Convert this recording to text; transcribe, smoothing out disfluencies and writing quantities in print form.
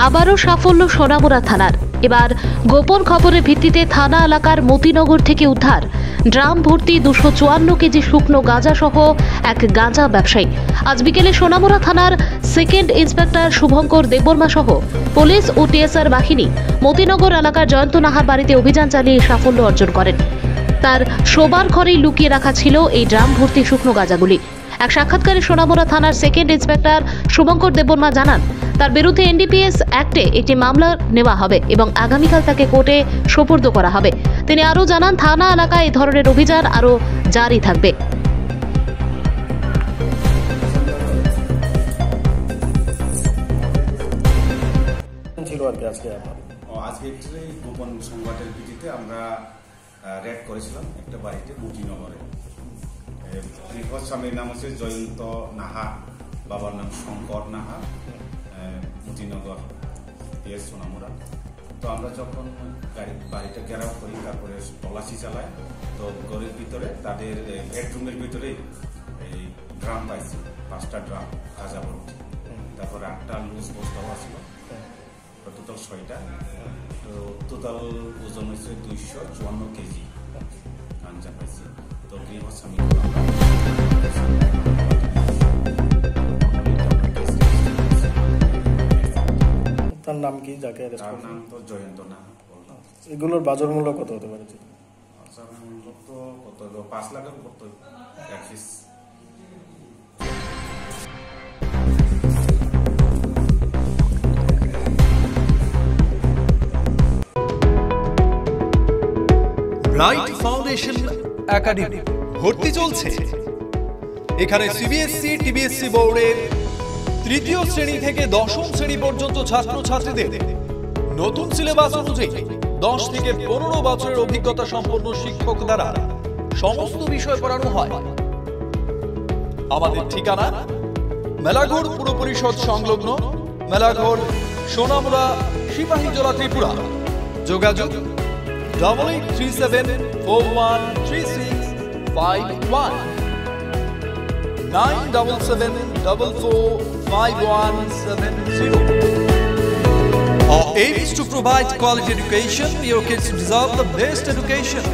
আবারও সাফল্য সোনামুড়া থানার। এবার গোপন খবরের ভিত্তিতে থানা এলাকার মতিনগর থেকে উদ্ধার ড্রাম ভর্তি 254 কেজি শুকনো গাঁজা সহ এক গাঁজা ব্যবসায়ী। আজ বিকেলে সোনামুড়া থানার সেকেন্ড ইন্সপেক্টর শুভঙ্কর দেববর্মা সহ পুলিশ ও টিএসআর বাহিনী মতিনগর এলাকার জয়ন্ত নাহার বাড়িতে অভিযান চালিয়ে সাফল্য অর্জন করেন। তার শোবার ঘরেই লুকিয়ে রাখা ছিল এই ড্রাম ভর্তি শুকনো গাঁজাগুলি। এক সাক্ষাৎকারে সোনামুড়া থানার সেকেন্ড ইন্সপেক্টর শুভঙ্কর দেববর্মা জানান, তার বিরুদ্ধে এনডিপিএস অ্যাক্টে একটি মামলা নেওয়া হবে এবং আগামীকাল তাকে কোর্টে সোপর্দ করা হবে। তিনি আরও জানান, থানা এলাকায় এই ধরনের অভিযান আরও জারি থাকবে। আজকে গোপন সংবাদের ভিত্তিতে আমরা রেড করেছিলাম একটা বাড়িতে মতিনগরে। স্বামীর নাম হচ্ছে জয়ন্ত নাহা, বাবার নাম শঙ্কর নাহা, মতিনগর পিএস সোনামুড়া। তো আমরা যখন বাড়িটা ঘেরাও করি, তারপরে তল্লাশি চালাই, তো ঘরের ভিতরে তাদের বেডরুমের ভিতরে এই ড্রাম পাইছি, 5টা ড্রাম গাঁজা ভর্তি, তারপরে 8টা লুজ বস্তাও আসলো, টোটাল 6টা। তো টোটাল ওজন হচ্ছে 254 কেজি গাঁজা পাইছি। তো গৃহস্বামী তার নাম কি? যাকে তার নাম তো জয়ন্ত না। এগুলোর বাজার মূল্য কত হতে পারে? বাজার মূল্য তো কত, 5 লাখের উপর তো এক পিস। ব্রাইট ফাউন্ডেশন একাডেমি ভর্তি চলছে। এখানে সিবিএসসি, টিবিএসসি বোর্ডের 3য় শ্রেণী থেকে 10ম শ্রেণী পর্যন্ত ছাত্রছাত্রীদের নতুন সিলেবাস অনুযায়ী 10 থেকে 15 বছরের অভিজ্ঞতা সম্পন্ন শিক্ষক দ্বারা সমস্ত বিষয় পড়ানো হয়। আমাদের ঠিকানা মেলাঘর পুর পরিষদ সংলগ্ন, মেলাঘর, সোনামুড়া, সিপাহীজলা, ত্রিপুরা। যোগাযোগ 8837413651 977445170. Our aim is to provide quality education. Your kids deserve the best education.